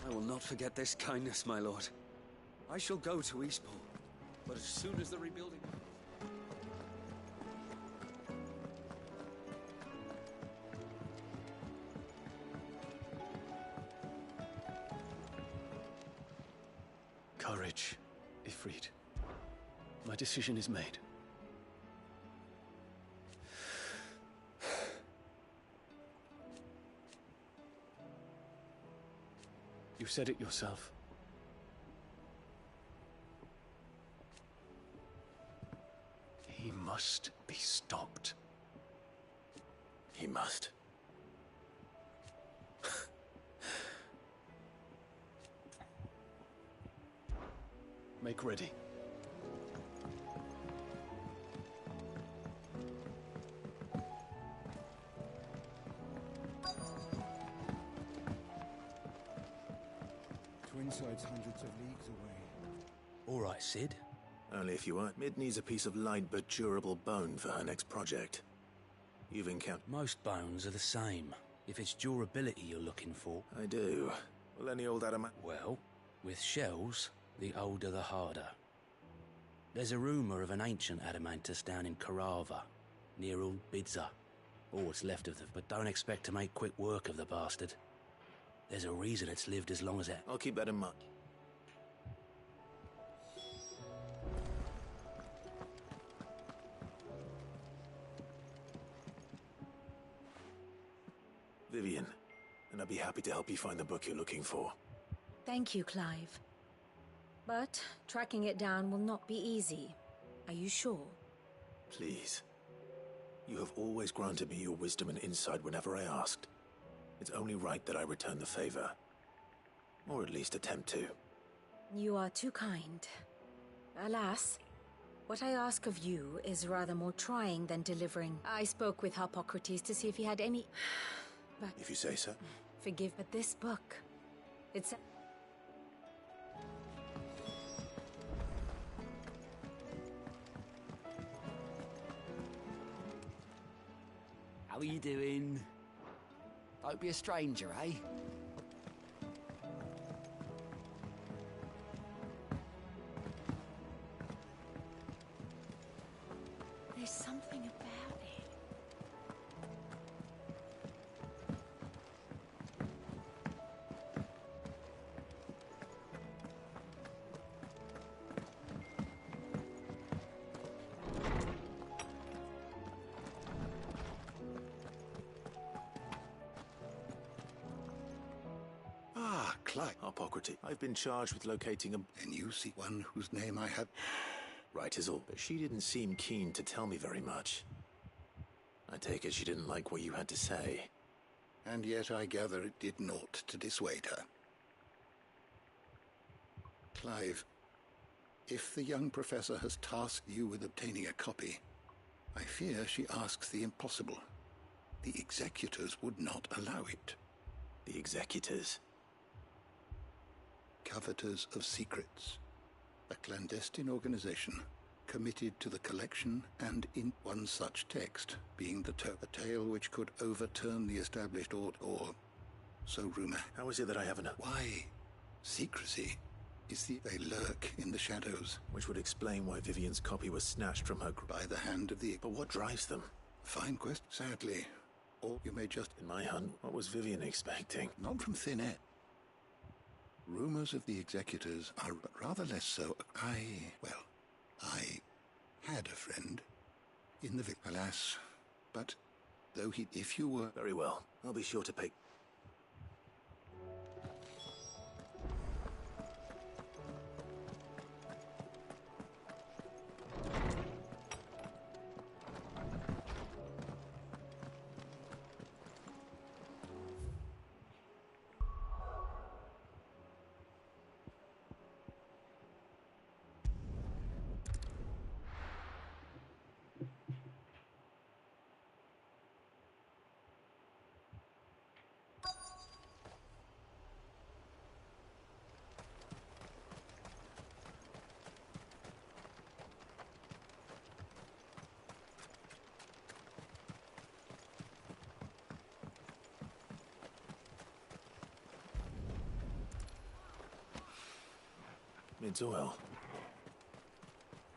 I will not forget this kindness, my lord. I shall go to Eastport, but as soon as the rebuilding... Courage, Ifrit. My decision is made. You said it yourself. He must be stopped. He must. Make ready. Twinside's hundreds of leagues away. All right, Sid. Only if you aren't. Mid needs a piece of light but durable bone for her next project. You've encountered... Most bones are the same. If it's durability you're looking for... I do. Will any old adamant... Well, with shells, the older the harder. There's a rumour of an ancient adamantus down in Karava, near Old Bidza. All what's left of them, but don't expect to make quick work of the bastard. There's a reason it's lived as long as it... I'll keep that in mind. Vivian, and I'd be happy to help you find the book you're looking for. Thank you, Clive. But tracking it down will not be easy. Are you sure? Please. You have always granted me your wisdom and insight whenever I asked. It's only right that I return the favor. Or at least attempt to. You are too kind. Alas, what I ask of you is rather more trying than delivering. I spoke with Hippocrates to see if he had any... But if you say so. Forgive, but this book... It's... How are you doing? Don't be a stranger, eh? There's something about it. Ah, Clive. Hippocrates. I've been charged with locating a... And you see one whose name I have... Right is all. But she didn't seem keen to tell me very much. I take it she didn't like what you had to say. And yet I gather it did naught to dissuade her. Clive, if the young professor has tasked you with obtaining a copy, I fear she asks the impossible. The executors would not allow it. The executors? Coveters of secrets. A clandestine organization committed to the collection and in one such text being a tale which could overturn the established order, or so rumor. How is it that I haven't... Why? Secrecy is they lurk in the shadows. Which would explain why Vivian's copy was snatched from her by the hand of the... But what drives them? Fine quest, sadly. Or you may just... In my hunt, what was Vivian expecting? Not from thin air. Rumors of the executors are but rather less so. I had a friend in the village. Alas, but though if you were... Very well. I'll be sure to pay... It's well.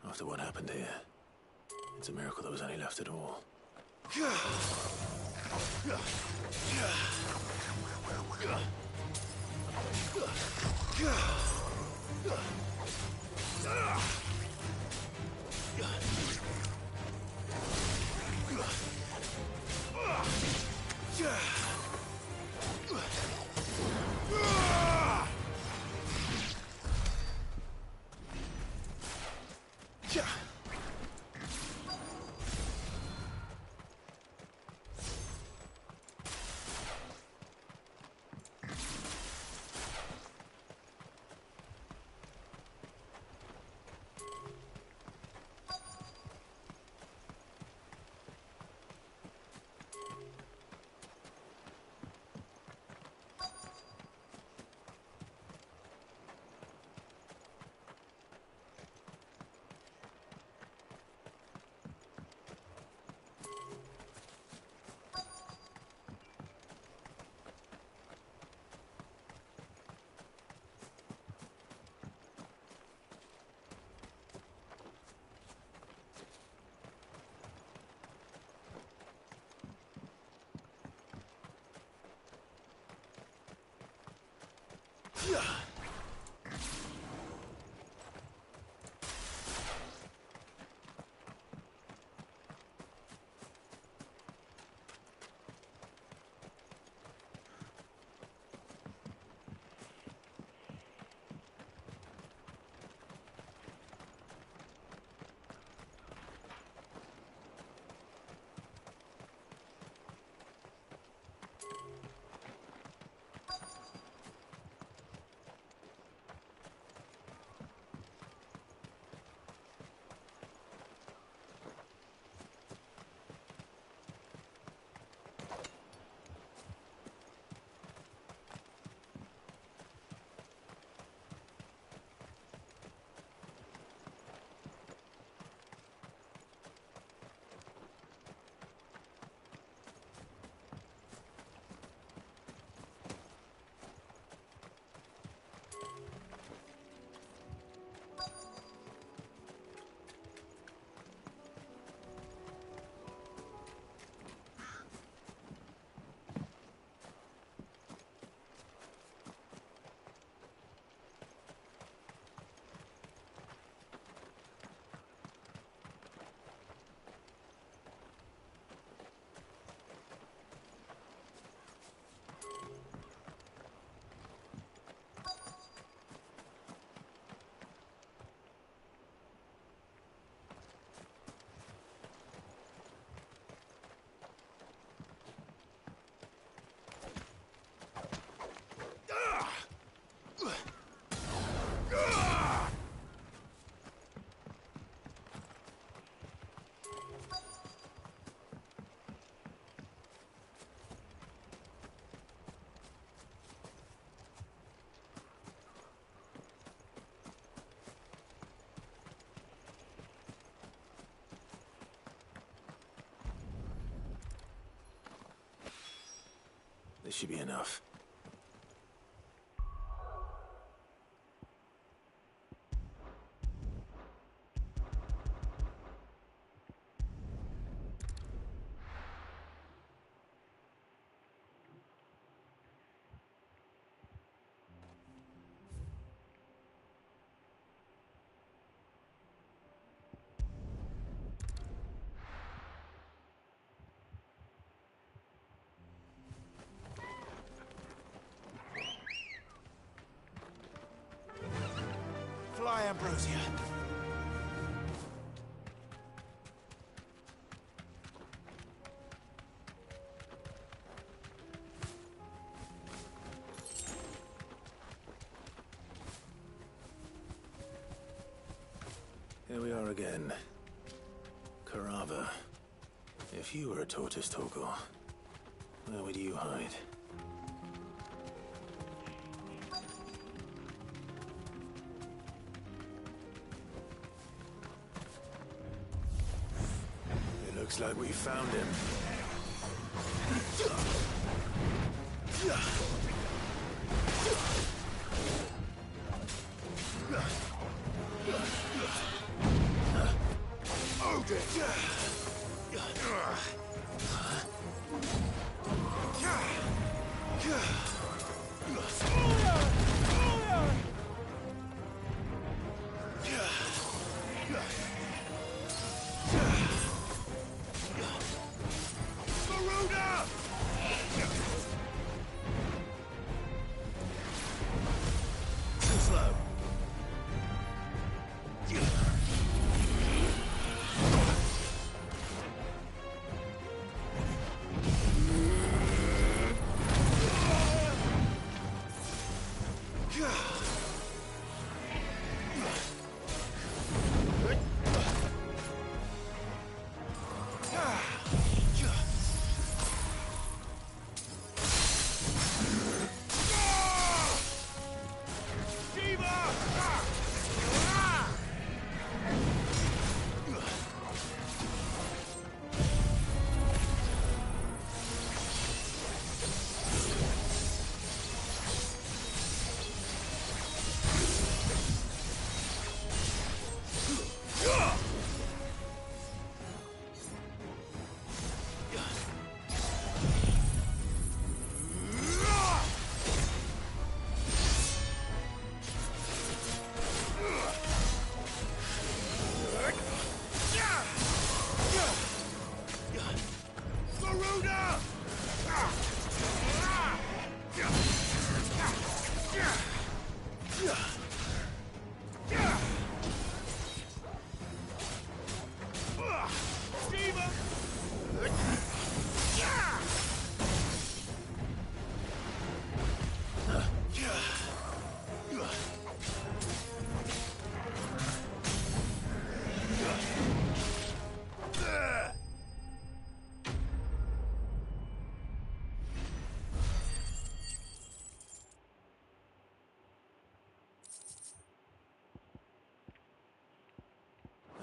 After what happened here, it's a miracle there was any left at all. This should be enough. Fly, Ambrosia. Here we are again. Carava. If you were a tortoise, Torgor, where would you hide? Looks like we found him.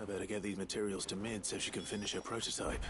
I better get these materials to Mid so she can finish her prototype.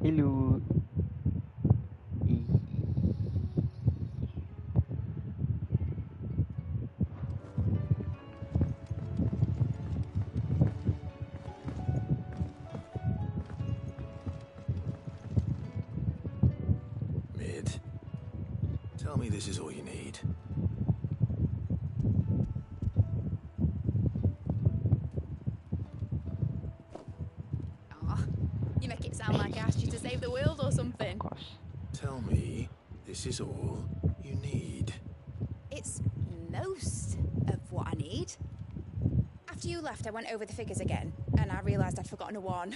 Hello. Mid, tell me this is all you need. You make it sound like I asked you to save the world or something. Of course. Tell me this is all you need. It's most of what I need. After you left, I went over the figures again, and I realised I'd forgotten a 1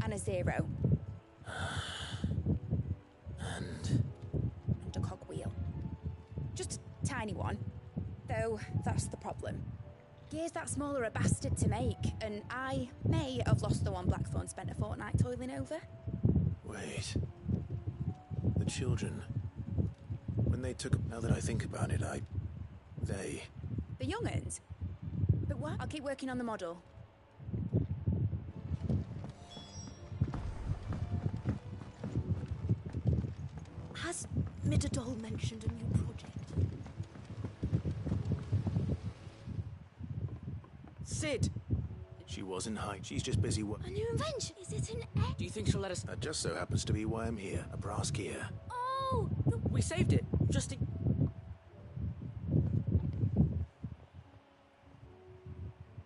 and a 0. And And a cogwheel. Just a tiny one. Though, that's the problem. Gears that small are a bastard to make, and I may have lost the one Blackthorn spent a fortnight toiling over. wait. The children. When they took... Now that I think about it, they... The young'uns? But what? I'll keep working on the model. Has Midadol mentioned a new project? Sid! She wasn't high. She's just busy A new invention? Is it an egg? Do you think she'll let us... That just so happens to be why I'm here. A brass gear. Oh! We saved it, just in...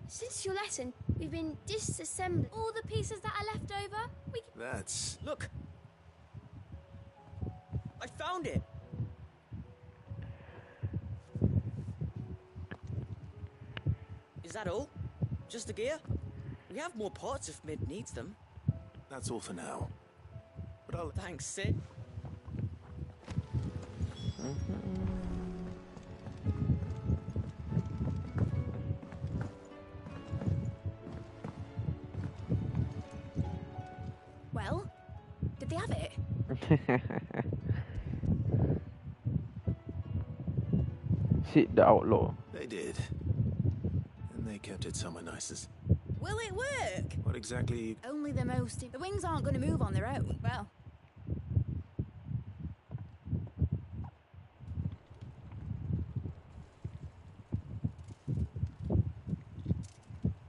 Since your lesson, we've been disassembling all the pieces that are left over. That's... Look! I found it! Is that all? Just the gear? We have more parts if Mid needs them. That's all for now. But I'll... Thanks, Sid. Well, did they have it? Sid the outlaw. They did. And they kept it somewhere nice as... Will it work? What exactly... Only the most... The wings aren't going to move on their own. Well...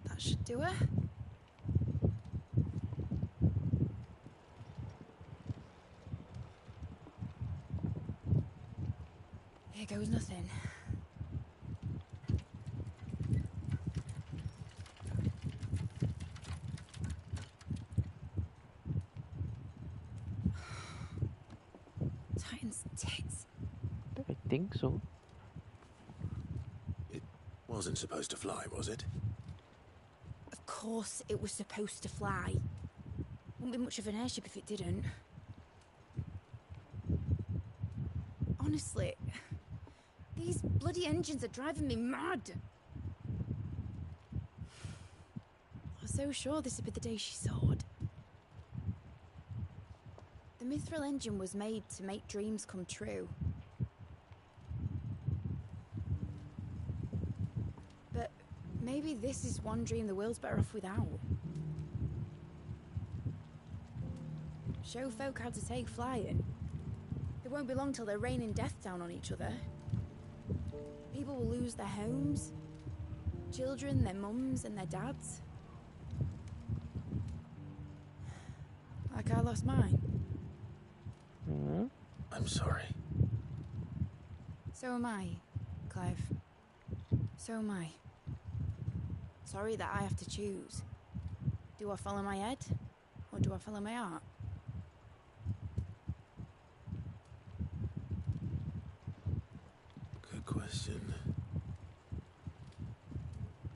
That should do her. Here goes nothing. Titan's tits. I think so. It wasn't supposed to fly, was it? Of course it was supposed to fly. Wouldn't be much of an airship if it didn't. Honestly, these bloody engines are driving me mad. I was so sure this would be the day she soared. The Mithril engine was made to make dreams come true. But maybe this is one dream the world's better off without. Show folk how to take flying. It won't be long till they're raining death down on each other. People will lose their homes, children, their mums and their dads. Like I lost mine. I'm sorry. So am I, Clive. So am I. Sorry that I have to choose. Do I follow my head, or do I follow my heart? Good question.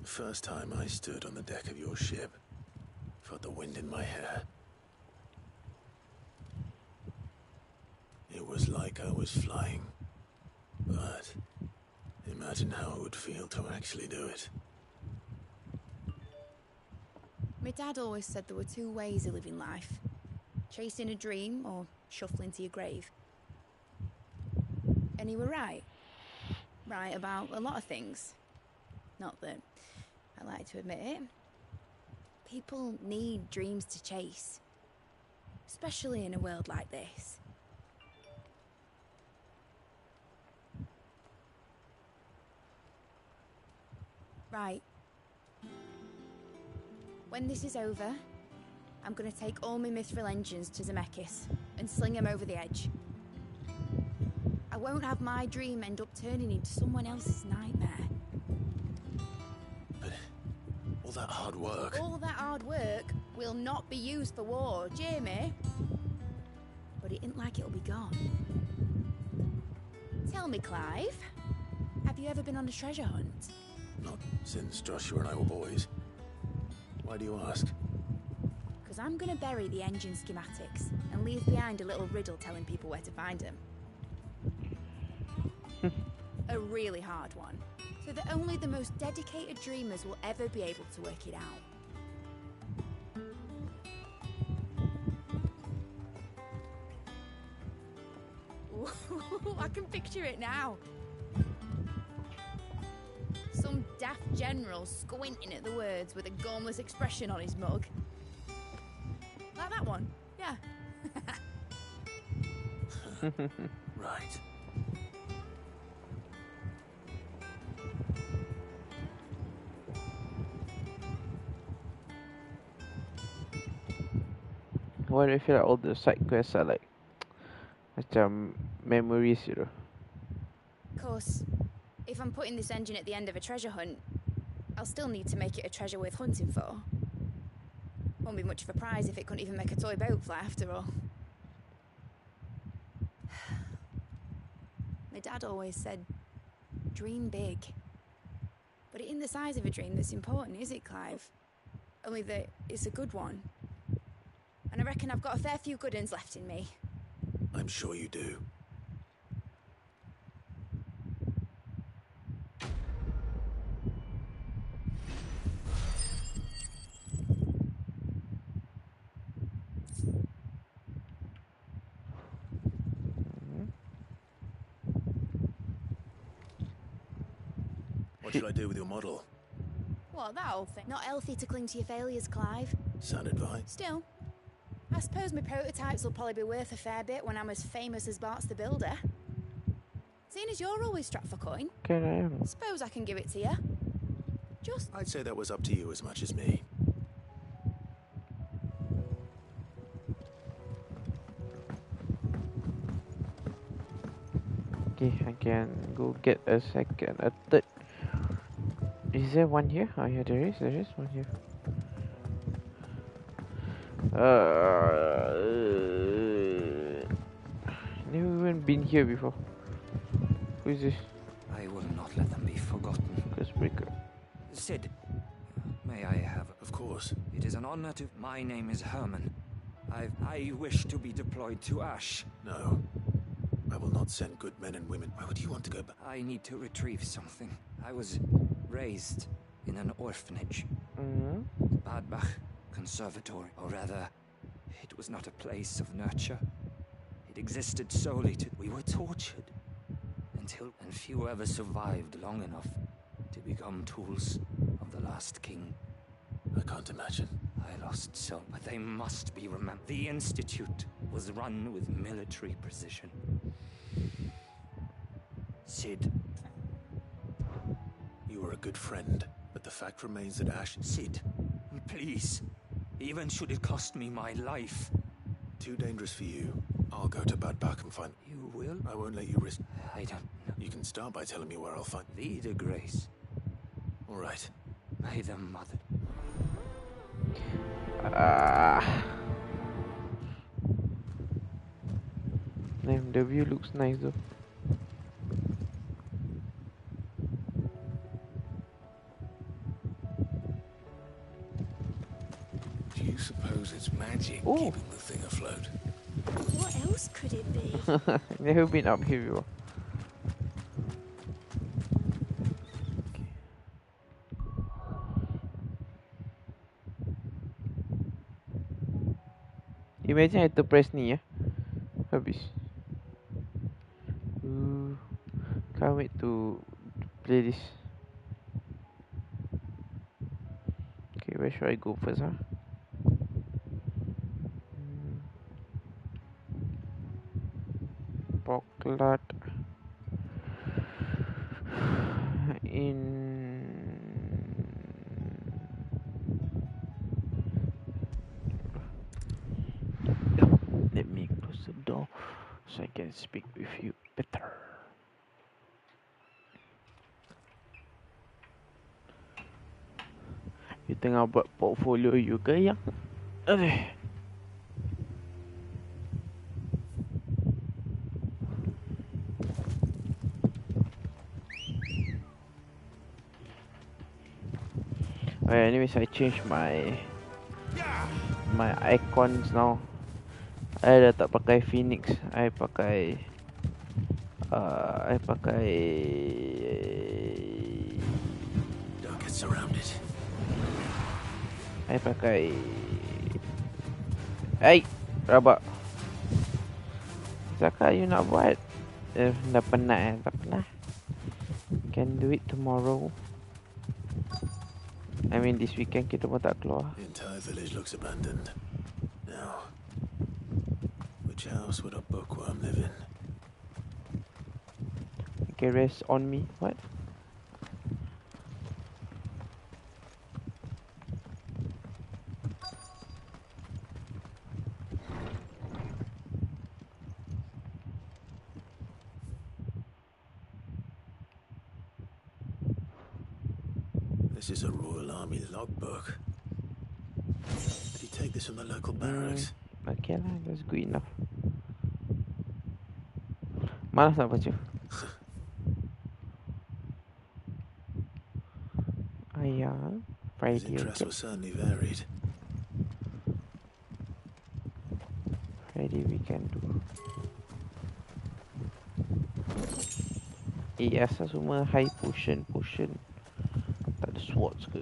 The first time I stood on the deck of your ship, felt the wind in my hair. It was like I was flying. But imagine how it would feel to actually do it. My dad always said there were two ways of living life. Chasing a dream or shuffling to your grave. And he were right. Right about a lot of things. Not that I like to admit it. People need dreams to chase. especially in a world like this. Right. When this is over, I'm gonna take all my mithril engines to Zemeckis and sling them over the edge. I won't have my dream end up turning into someone else's nightmare. But all that hard work... All that hard work will not be used for war, Jamie. But it ain't like it'll be gone. Tell me, Clive, have you ever been on a treasure hunt? Not since Joshua and I were boys. Why do you ask? Because I'm going to bury the engine schematics and leave behind a little riddle telling people where to find them. A really hard one, so that only the most dedicated dreamers will ever be able to work it out. Ooh, I can picture it now. Some daft general squinting at the words with a gormless expression on his mug. Like that one, yeah. Right. Why do I feel like all the side quests are like macam memories, you know? Of course, if I'm putting this engine at the end of a treasure hunt, I'll still need to make it a treasure worth hunting for. Won't be much of a prize if it couldn't even make a toy boat fly after all. My dad always said, dream big. But it ain't the size of a dream that's important, is it, Clive? Only that it's a good one. And I reckon I've got a fair few good uns left in me. I'm sure you do. What should I do with your model? What, that old thing? Not healthy to cling to your failures, Clive. Sound advice? Still, I suppose my prototypes will probably be worth a fair bit when I'm as famous as Bart's the Builder. Seeing as you're always strapped for coin, suppose I can give it to you. Just... I'd say that was up to you as much as me. Okay, I can go get a second, a third. Is there one here? Oh yeah, there is one here. Never even been here before. Who is this? I will not let them be forgotten. Curse breaker. Sid, may I have... Of course. It is an honor to... My name is Herman. I wish to be deployed to Ash. No. I will not send good men and women. Why would you want to go back? I need to retrieve something. I was raised in an orphanage. Badbach Conservatory. Or rather, it was not a place of nurture. It existed solely to... We were tortured. Until... And few ever survived long enough to become tools of the last king. I can't imagine. I lost so, but they must be remembered. The Institute was run with military precision. Sid. You were a good friend, but the fact remains that Ash... Sid, please. Even should it cost me my life. Too dangerous for you. I'll go to Bad Bach and find... You will? I won't let you risk... I don't know. You can start by telling me where I'll find... Vida Grace. All right. May the mother... Damn, the view looks nice though. Do you suppose it's magic keeping the thing afloat? What else could it be? Never been up here before. Imagine I terpress ni ya. Habis. Can't wait to play this. Okay, where should I go first, huh? slot in. Let me close the door so I can speak with you better. You tengah buat portfolio you ke yang? Anyways, I changed my icons now. I dah tak pakai Phoenix. I pakai Don't get surrounded. I pakai rabak. Zaka, you nak buat? Dah penat tak pernah. Can do it tomorrow. I mean this weekend kita pun tak keluar. The entire village looks abandoned. Now, which house would a bookworm live in? Okay, rest on me. What? This is a Royal Army logbook. Did he take this from the local barracks? Okay lah, that's good enough. Malas nak baca. Ayah, His Friday. interests were certainly varied. Friday we can do. Asal semua high potion. Tak ada swords ke?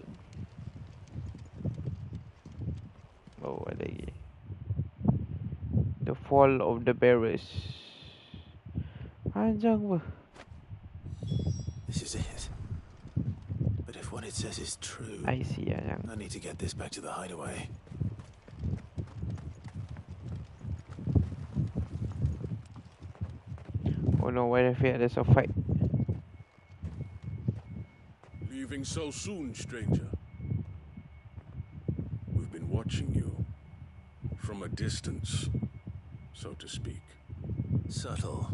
Oh, ada lagi. The Fall of the Bearers. Panjang apa? This is it. But if what it says is true, I see, I need to get this back to the hideaway. Oh no, what if there's a fight? Leaving so soon, stranger? We've been watching you from a distance, so to speak. Subtle.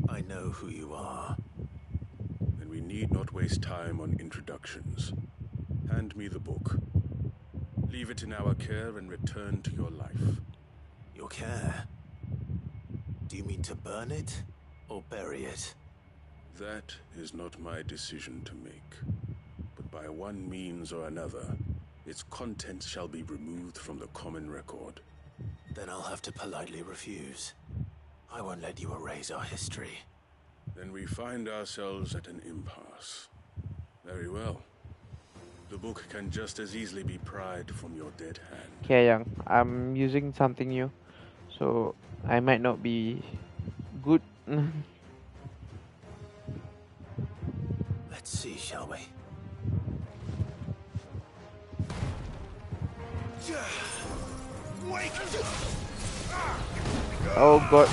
I know who you are. Then we need not waste time on introductions. Hand me the book. Leave it in our care and return to your life. Your care? Do you mean to burn it or bury it? That is not my decision to make. But by one means or another, its contents shall be removed from the common record. Then I'll have to politely refuse. I won't let you erase our history. Then we find ourselves at an impasse. Very well. The book can just as easily be pried from your dead hand. Okay, Yang, I'm using something new, so I might not be good. Let's see, shall we? Oh God.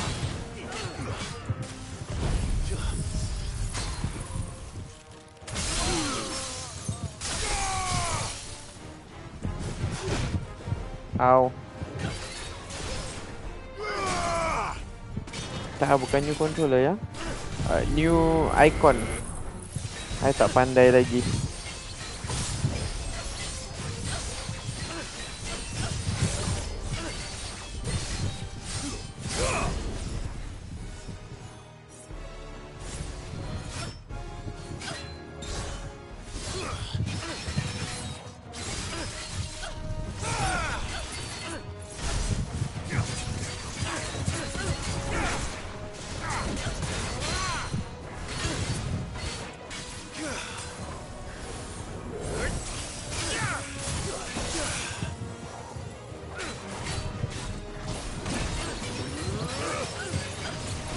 Ow. Tak, bukan new controller ya. New icon. Saya tak pandai lagi.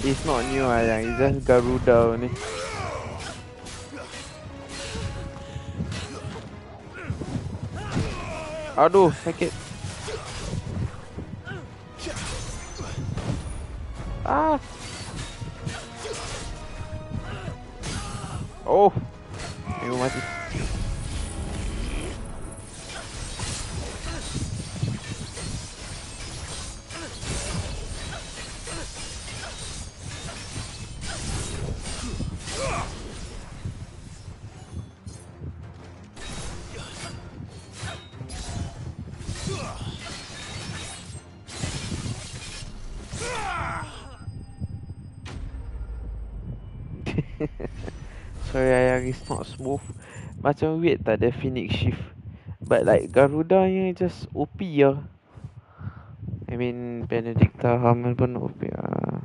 It's not new yang, it's just Garuda ni. Aduh, sakit. Ah. Oh, aku mati. Sorry ayang, it's not smooth. Macam weird tak ada Phoenix shift. But like Garuda nya just OP lah. I mean Benedicta Harmon pun OP lah.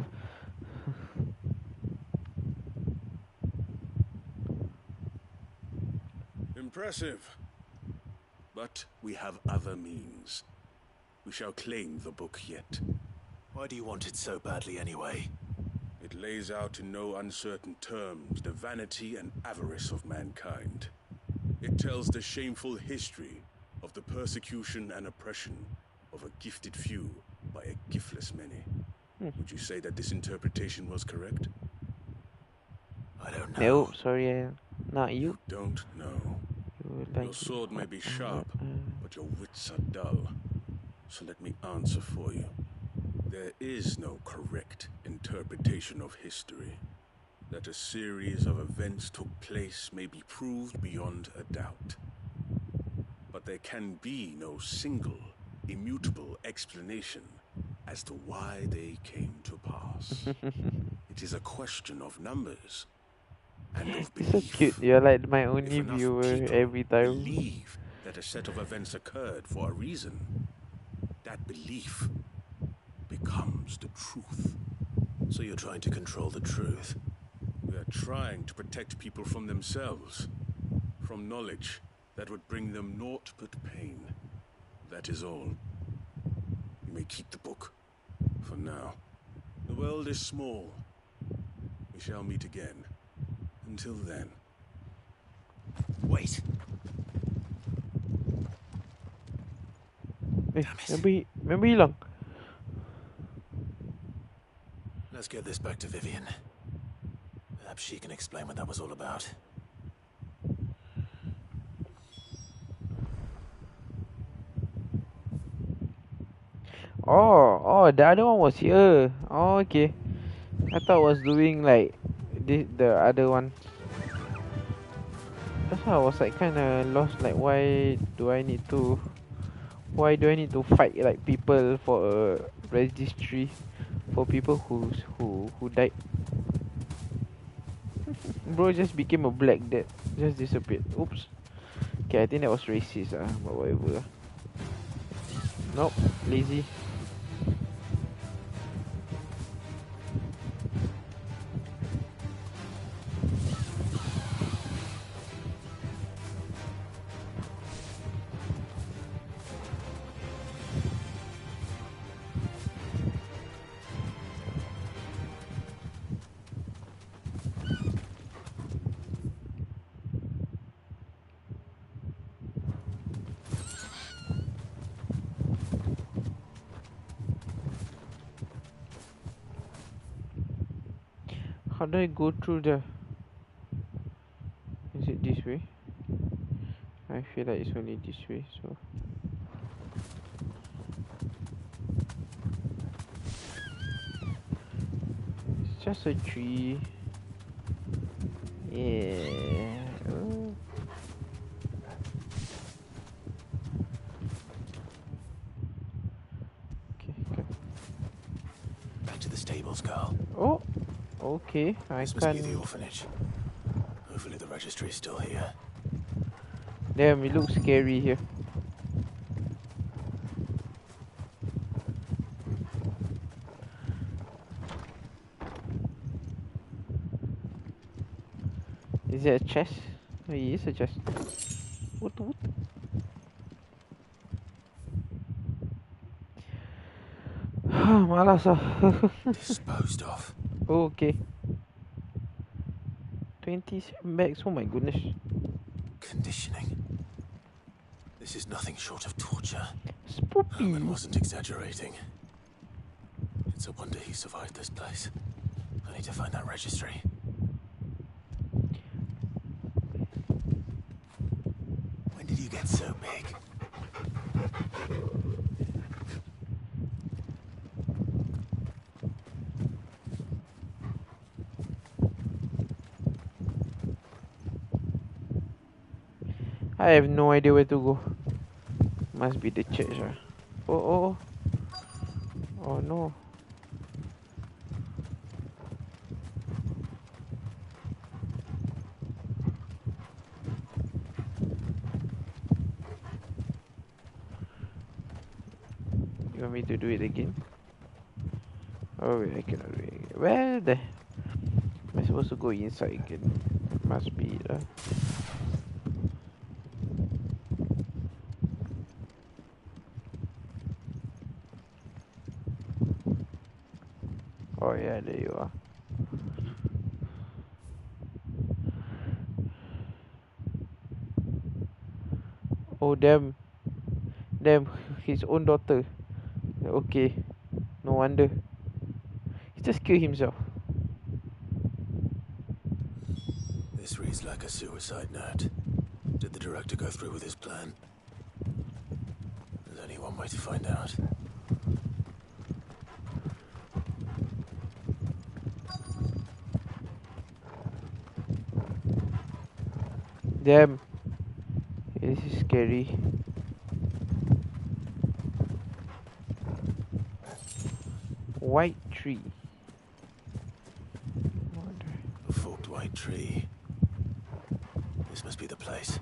Impressive. But we have other means. We shall claim the book yet. Why do you want it so badly anyway? It lays out in no uncertain terms the vanity and avarice of mankind. It tells the shameful history of the persecution and oppression of a gifted few by a giftless many. Would you say that this interpretation was correct? I don't know. No, sorry ayang. Not you. Don't know. Your sword may be sharp, but your wits are dull. So let me answer for you. There is no correct interpretation of history. That a series of events took place may be proved beyond a doubt. But there can be no single, immutable explanation as to why they came to pass. It is a question of numbers and of belief. So cute, you're like my only If enough viewer people every time. believe that a set of events occurred for a reason, that belief becomes the truth. So you're trying to control the truth? We are trying to protect people from themselves, from knowledge that would bring them naught but pain. That is all. You may keep the book, for now. The world is small. We shall meet again. Until then. Wait. Remember hilang. Let's get this back to Vivian. Perhaps she can explain what that was all about. Oh, the other one was here. Oh, okay. I thought I was doing like the other one. That's why I was like kind of lost. Like, why do I need to fight like people for a registry for people who died? Bro just became a black death. Just disappeared. Oops. Okay, I think that was racist. But whatever. Nope. Lazy. How do I go through the... Is it this way? I feel like it's only this way, so... It's just a tree. Yeah. Oh. Okay, good. Back to the stables, girl. Oh! Okay, I This must be the orphanage. Hopefully the registry is still here. Damn, it looks scary here. Is it a chest? Oh, it is a chest. What? Malas ah. Disposed of. Oh, okay. 27 bags, oh my goodness. Conditioning. This is nothing short of torture. Spoopy. Herman wasn't exaggerating. It's a wonder he survived this place. I need to find that registry. It's so big. I have no idea where to go. Must be the church. Oh. Oh no. You want me to do it again? Oh wait, I cannot do it again. Where the... Am I supposed to go inside again? Must be Oh yeah, there you are. Oh damn. Damn, his own daughter. Okay. No wonder. He just killed himself. This reads like a suicide note. Did the director go through with his plan? There's only one way to find out. Damn. This is scary. White tree. A forked white tree. This must be the place.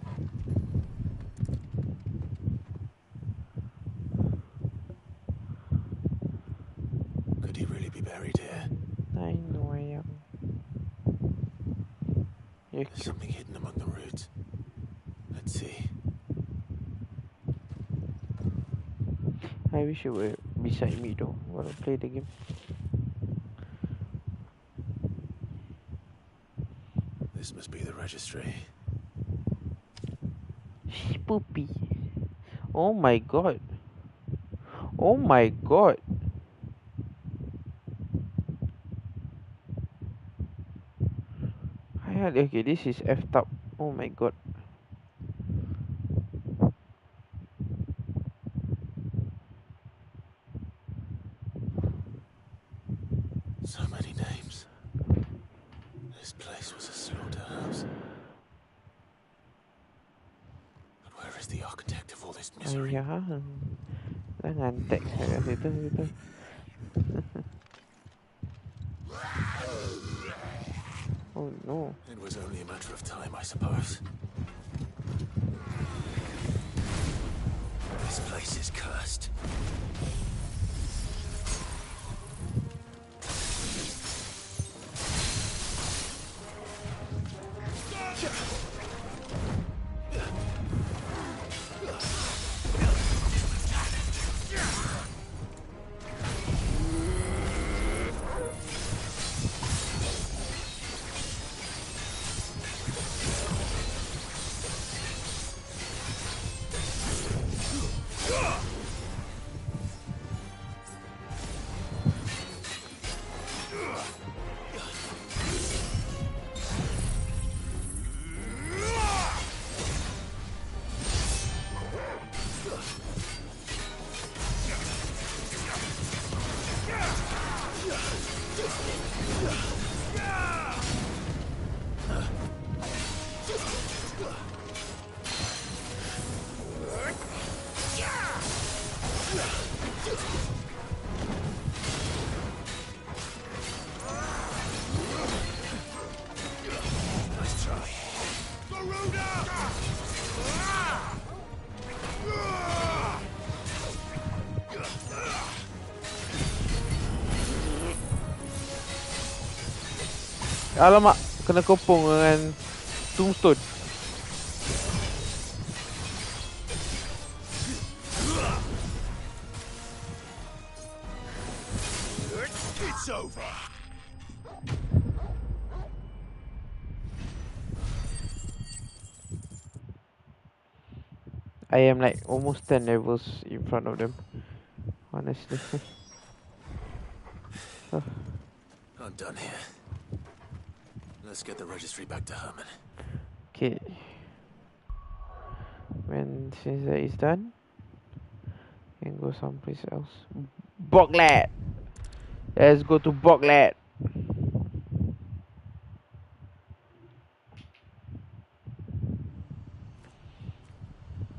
Could he really be buried here? I know I am. There's something hidden among the roots. Let's see. I wish you were beside me though while I play the game. This must be the registry. Poopy. Oh my god. Oh my god. Okay, this is effed up. Oh my god. So many names. This place was a slaughterhouse. But where is the architect of all this misery? Jangan tag saya kat situ gitu. Oh no. It was only a matter of time, I suppose. This place is cursed. Alamak, kena kopong dengan tombstone. It's over. I am like almost 10 levels in front of them. Honestly. I'm done here. Let's get the registry back to Herman. Okay. since that is done, can go someplace else. Boglat! Let's go to Boglat!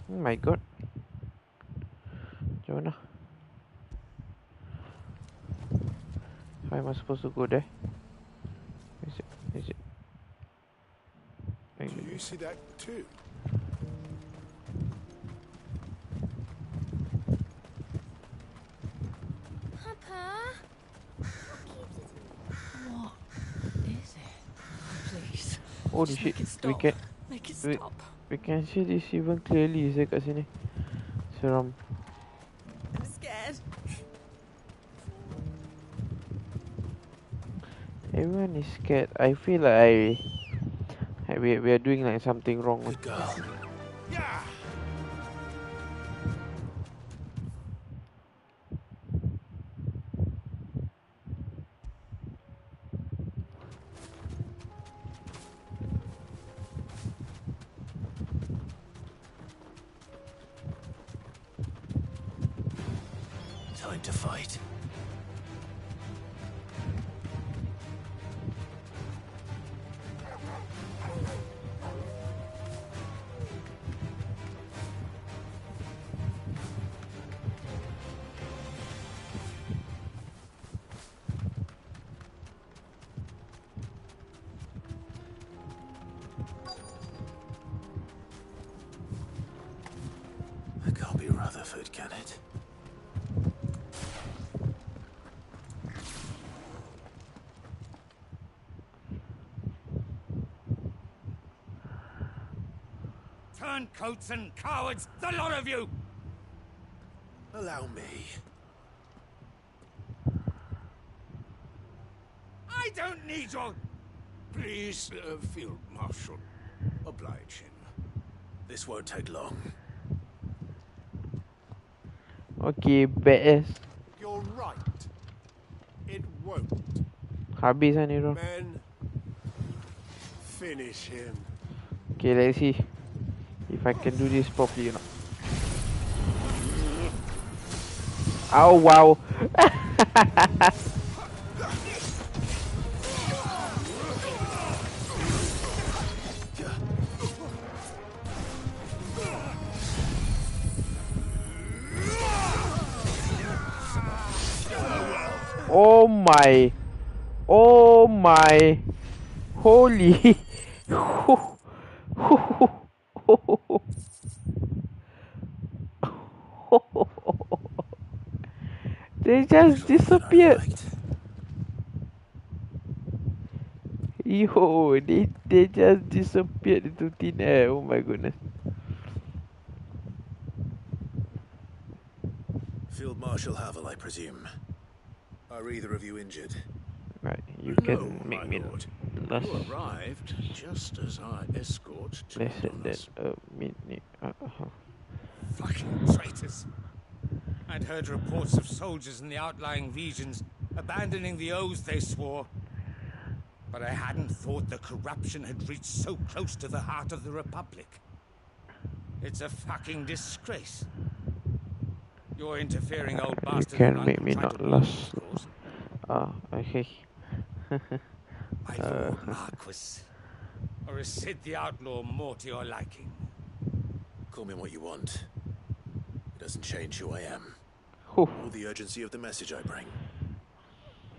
Oh my god. Jonah. How am I supposed to go there? Is it? Do you see that too? Papa? What is it? Please. Holy Just shit, make it stop. we can Make it stop. we can see this even clearly saya kat sini. Seram. I'm scared. Everyone is scared. I feel like we are doing like something wrong. Good girl. Yeah. Time to fight. It can't be Rutherford, can it? Turncoats and cowards, the lot of you! Allow me. I don't need your... Please, Field Marshal, oblige him. This won't take long. Okay, badass. You're right. It won't. Habis lah ni bro. Men, finish him. Okay, let's see if I can do this properly or not. Oh wow. Oh my. Oh my. Holy. They just disappeared. Yo, they just disappeared into thin air. Oh my goodness. Field Marshal Havel, I presume. Are either of you injured? Right, you No, can make my me lord. less You arrived just as our escort less turned on than us. a minute. Fucking traitors. I'd heard reports of soldiers in the outlying regions abandoning the oaths they swore. But I hadn't thought the corruption had reached so close to the heart of the Republic. It's a fucking disgrace. Your interfering old You bastard can make me not less. Okay. My lord Marquis. Or is Sid the Outlaw more to your liking? Call me what you want. It doesn't change who I am. Or the urgency of the message I bring.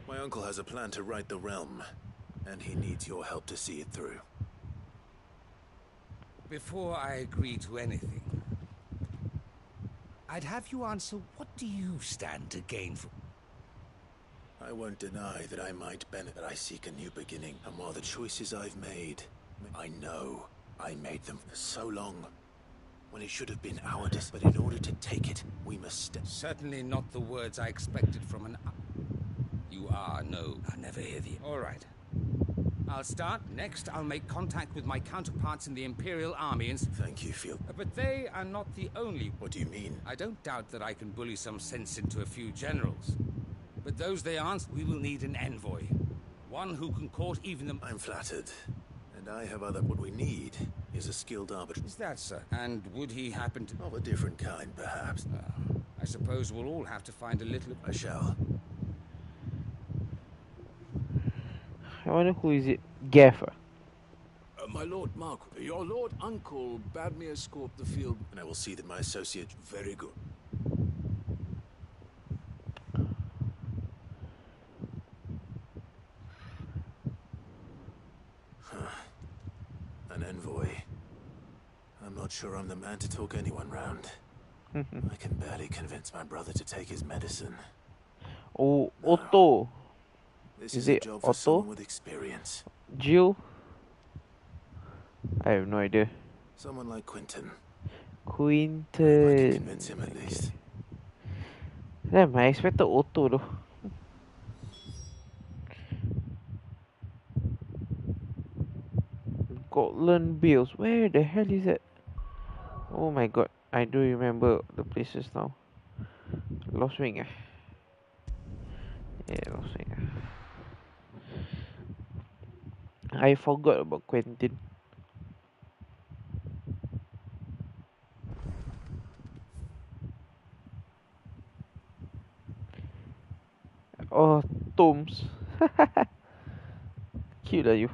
My uncle has a plan to right the realm, and he needs your help to see it through. Before I agree to anything, I'd have you answer, what do you stand to gain from... I won't deny that I might benefit, that I seek a new beginning, and while the choices I've made, I know I made them for so long, when it should have been our but in order to take it, we must step. Certainly not the words I expected from an... You are no... I'll never hear the... All right. I'll start. Next, I'll make contact with my counterparts in the Imperial Army and... Thank you, Field. But they are not the only... What do you mean? I don't doubt that I can bully some sense into a few generals. But those they aren't, we will need an envoy. One who can court even the... I'm flattered. And I have other... What we need is a skilled arbiter. Is that so? And would he happen to... Of a different kind, perhaps. I suppose we'll all have to find a little... I shall. I wonder who is it? Gaffer. My Lord Mark, your Lord Uncle bade me escort the field, and I will see that my associate very good. An envoy. I'm not sure I'm the man to talk anyone round. I can barely convince my brother to take his medicine. Oh, Otto. This Is a it job for Otto? someone with experience. Jill? I have no idea. Someone like Quentin. Quentin. I can convince him at least. Damn, I expected Otto though. Scotland Bills. Where the hell is that? Oh my god, I do remember the places now. Lost Wing. Yeah, Lost Wing. I forgot about Quentin. Oh, Tombs. Cute are you?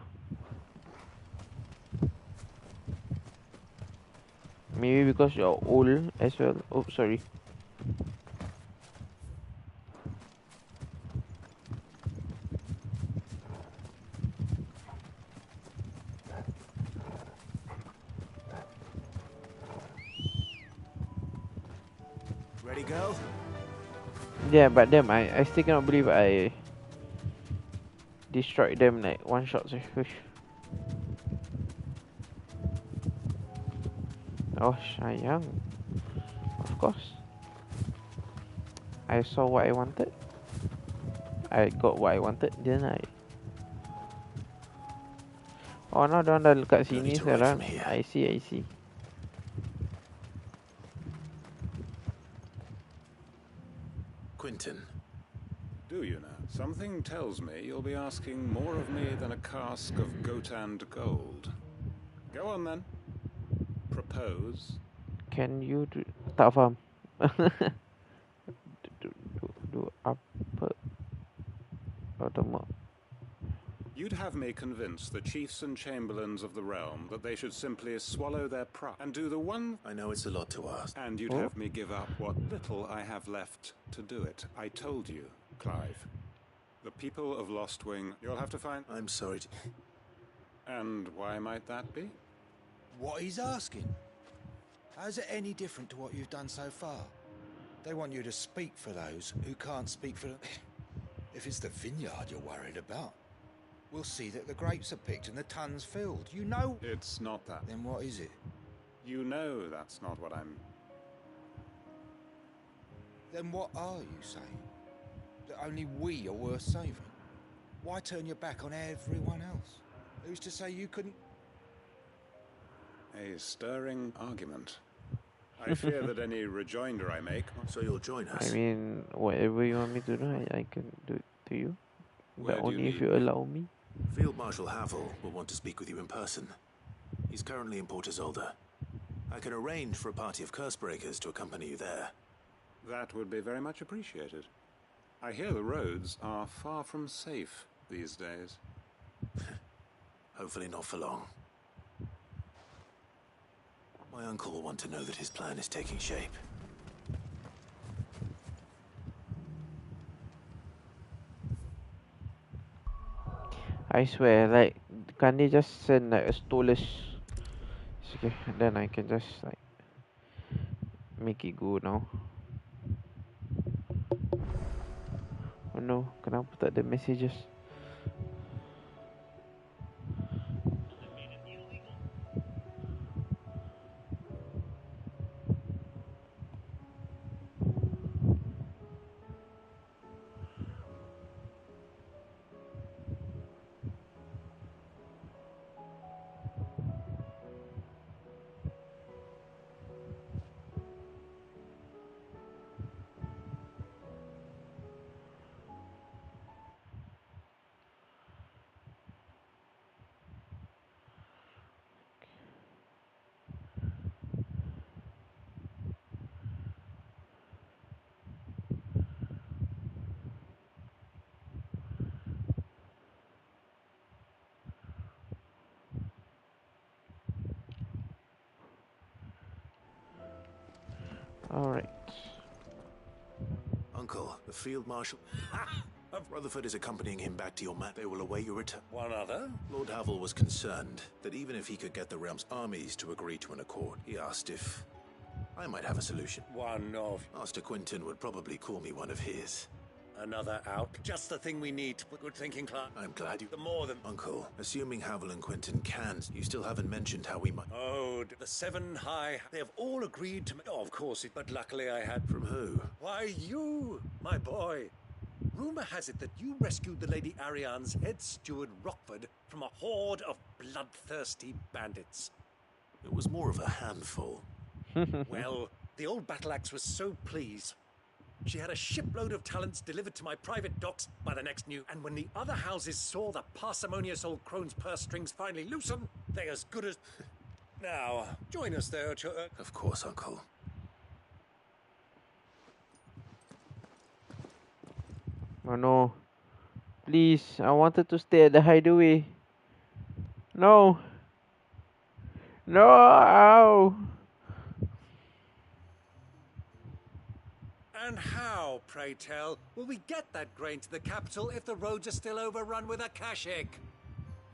Maybe because you're old as well. Oh, sorry. Ready, girl? Yeah, but them, I still cannot believe I destroyed them like one shot. Oh, sayang. Of course. I saw what I wanted. I got what I wanted, didn't I? Oh, no, diorang dah dekat sini sekarang. I see. Quentin. Do you now? Something tells me you'll be asking more of me than a cask of Gotand gold. Go on then. Propose. Can you do... Tak faham. do apa? Automa. You'd have me convince the chiefs and chamberlains of the realm that they should simply swallow their pride and do the one... I know it's a lot to ask. And you'd have me give up what little I have left to do it. I told you, Clive. The people of Lost Wing, you'll have to find... I'm sorry to... And why might that be? What he's asking? How's it any different to what you've done so far? They want you to speak for those who can't speak for them. If it's the vineyard you're worried about, we'll see that the grapes are picked and the tons filled. You know... It's not that. Then what is it? You know that's not what I'm... Then what are you saying? That only we are worth saving? Why turn your back on everyone else? Who's to say you couldn't... A stirring argument. I fear that any rejoinder I make... So you'll join us? I mean, whatever you want me to do, I can do it to you. Where But do you only if need you me? allow me. Field Marshal Havel will want to speak with you in person. He's currently in Port Isolde. I can arrange for a party of Cursebreakers to accompany you there. That would be very much appreciated. I hear the roads are far from safe these days. Hopefully not for long. My uncle will want to know that his plan is taking shape. I swear, like, can't they just send like a stolus? Okay, then I can just like make it go now. Oh no, kenapa tak ada messages? Uncle, the Field Marshal of Rutherford is accompanying him back to your map. They will await your return. One other? Lord Havel was concerned that even if he could get the realm's armies to agree to an accord, he asked if I might have a solution. One of... Master Quinton would probably call me one of his. Another out. Just the thing we need to put good thinking, Clark. I'm glad you... The more than... Uncle, assuming Havel and Quinton can, you still haven't mentioned how we might... Oh, the Seven High... They have all agreed to... Oh, of course, but luckily I had... From who? Why, you, my boy. Rumor has it that you rescued the Lady Ariane's head steward, Rockford, from a horde of bloodthirsty bandits. It was more of a handful. Well, the old battle axe was so pleased. She had a shipload of talents delivered to my private docks by the next new. And when the other houses saw the parsimonious old crone's purse strings finally loosen, they as good as... Now, join us there at your... Of course, Uncle. Oh no. Please, I wanted to stay at the hideaway. No. No! Ow! And how, pray tell, will we get that grain to the capital if the roads are still overrun with a kashik?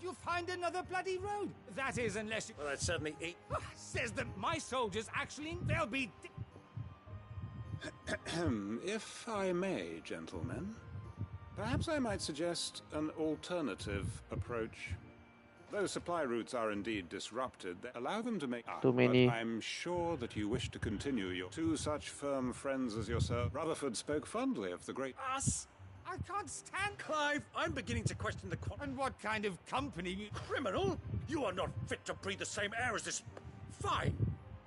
You'll find another bloody road. That is, unless you... Well, I'd certainly eat... Says that my soldiers actually... They'll be... If I may, gentlemen, perhaps I might suggest an alternative approach. Though supply routes are indeed disrupted, they allow them to make... Too many. But I'm sure that you wish to continue your... Two such firm friends as yourself. Rutherford spoke fondly of the great... Us? I can't stand... Clive, I'm beginning to question the... And what kind of company... Criminal? You are not fit to breathe the same air as this... Fine.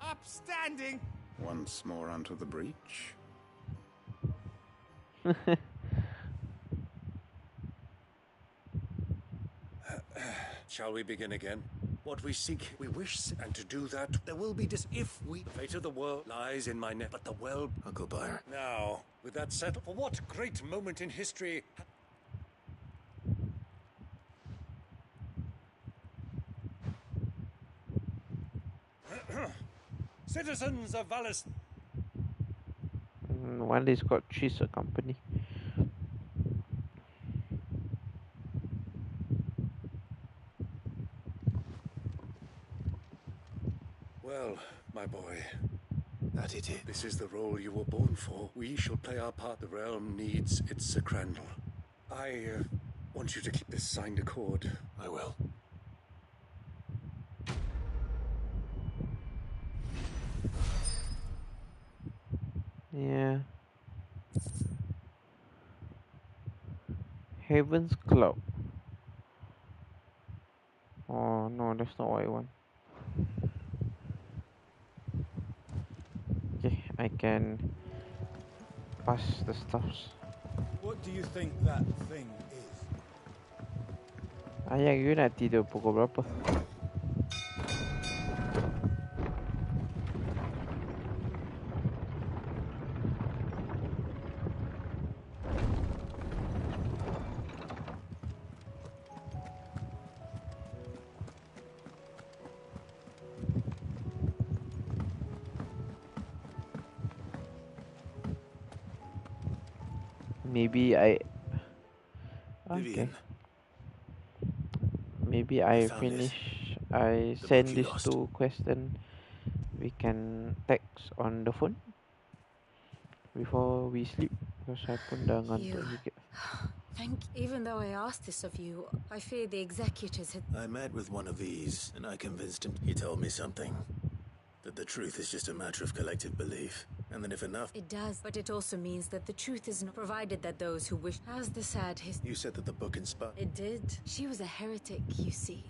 Upstanding. Once more onto the breach. Shall we begin again? What we seek, we wish, and to do that, there will be if we... The fate of the world lies in my net, but the well... Uncle Byron. Now, with that settled, for what great moment in history... Citizens of Valis... One is called Cheese Company. Well, my boy, that it is. This is the role you were born for. We shall play our part. The realm needs its Sacrandal. I want you to keep this signed accord. I will. Yeah. Heaven's Cloud. Oh no, that's not what I want. Okay, I can pass the stuffs. What do you think that thing is? Ayang, you nak tidur pukul berapa? Maybe I... Okay. Maybe I finish... I send these two questions. We can text on the phone before we sleep. Because I pun dah ngantuk juga. Even though I asked this of you, I fear the executors had... I met with one of these, and I convinced him. He told me something. That the truth is just a matter of collective belief. And that if enough... It does, but it also means that the truth is not provided that those who wish... Has the sad history... You said that the book inspired... It did. She was a heretic, you see.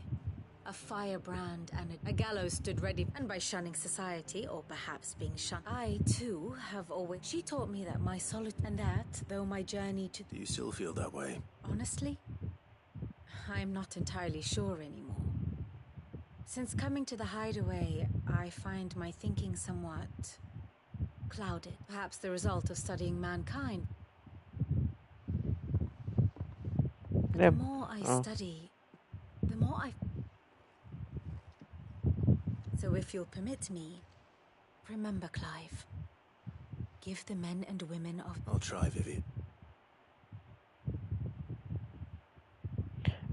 A firebrand and a gallows stood ready. And by shunning society, or perhaps being shunned, I, too, have always... She taught me that my solitude... And that, though my journey to... Do you still feel that way? Honestly, I'm not entirely sure anymore. Since coming to the hideaway, I find my thinking somewhat... clouded. Perhaps the result of studying mankind. But the more I study, the more I... So if you'll permit me, remember, Clive. Give the men and women of... I'll try, Vivian.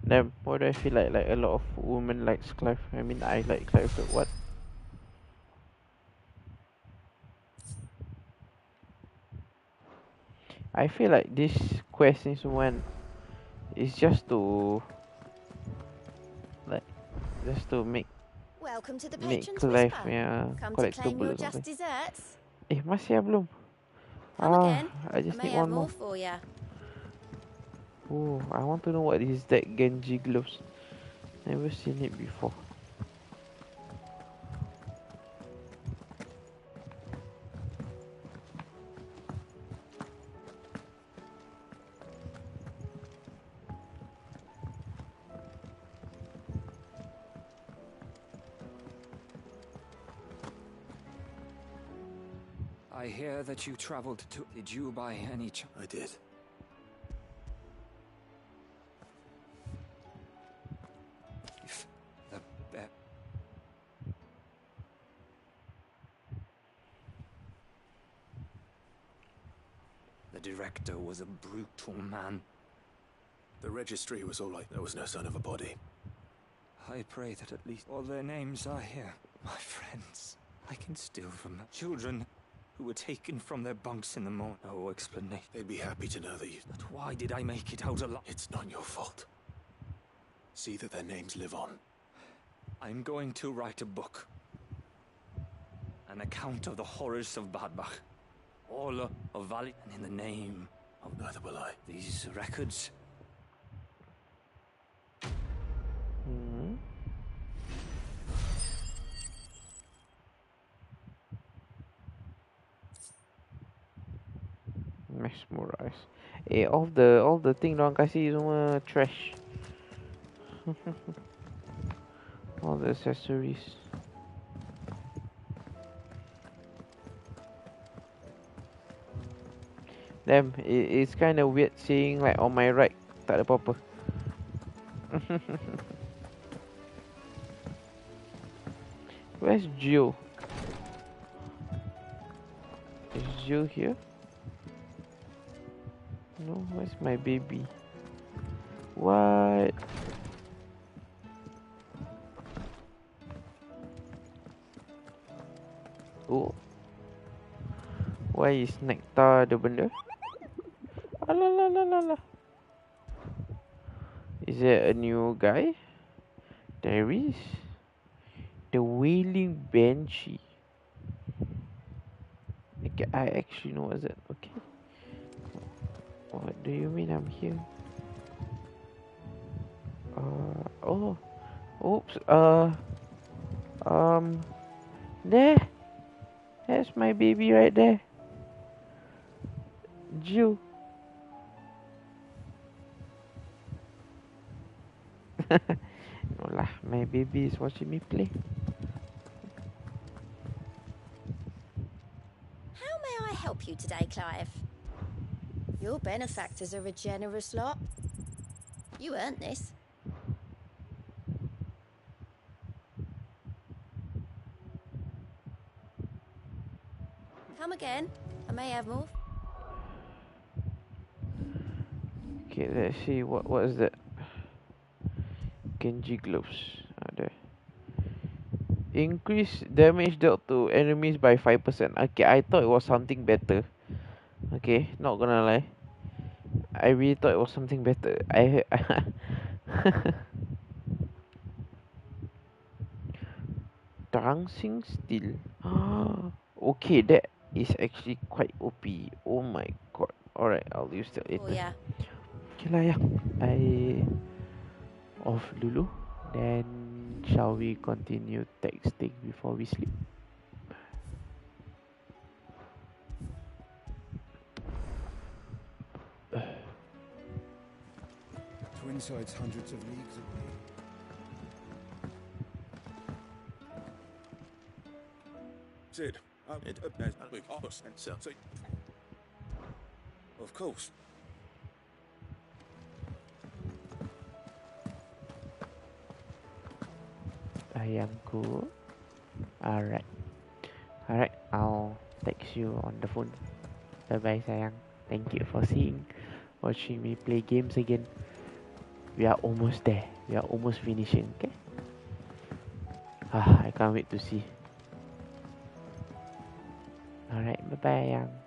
Damn, why do I feel like a lot of women likes Clive? I mean, I like Clive, but what? I feel like this quest in one is just to make Welcome to the make Patron's Clive Whisper. Come to claim collectible your or just something. desserts. Masih belum. Come again. I just may need have one more. for you. Oh, I want to know what is that Genji gloves. Never seen it before. I hear that you traveled to... Did you by any chance? I did. If the director was a brutal man. The registry was all like there was no sign of a body. I pray that at least all their names are here. My friends, I can still remember children who were taken from their bunks in the morning. No explanation. They'd be happy to know that you... But why did I make it out alive? It's not your fault. See that their names live on. I'm going to write a book. An account of the horrors of Badbach. All of Valley, and in the name of... Neither will I. These records... Mesmerize. All the thing dorang kasih semua trash. All the accessories. Damn, it's kind of weird seeing like on my right tak ada apa-apa. Where's Gio? Is Gio here? No, where's my baby? What? Oh. Why is Nectar the benda? Alalalala. Is there a new guy? There is. The Wailing Banshee. Okay, I actually know what's that. Okay. What do you mean I'm here? Oh. Oops. There. That's my baby right there. Jill. No lah, my baby is watching me play. How may I help you today, Clive? Your benefactors are a generous lot. You earned this. Come again. I may have more. Okay, let's see what is that. Genji gloves. There. Increase damage dealt to enemies by 5%. Okay, I thought it was something better. Okay, not gonna lie. I really thought it was something better. Dancing Steel. Okay, that is actually quite OP. Oh my god. Alright, I'll use that later. Oh yeah. Okay lah ya. I off dulu. Then shall we continue texting before we sleep? Twin sides hundreds of leagues away. Sid, of course. Ayamku. Alright, I'll text you on the phone. Bye bye sayang. Thank you for watching me play games again. We are almost there. We are almost finishing, okay? I can't wait to see. Alright, bye-bye, Yang.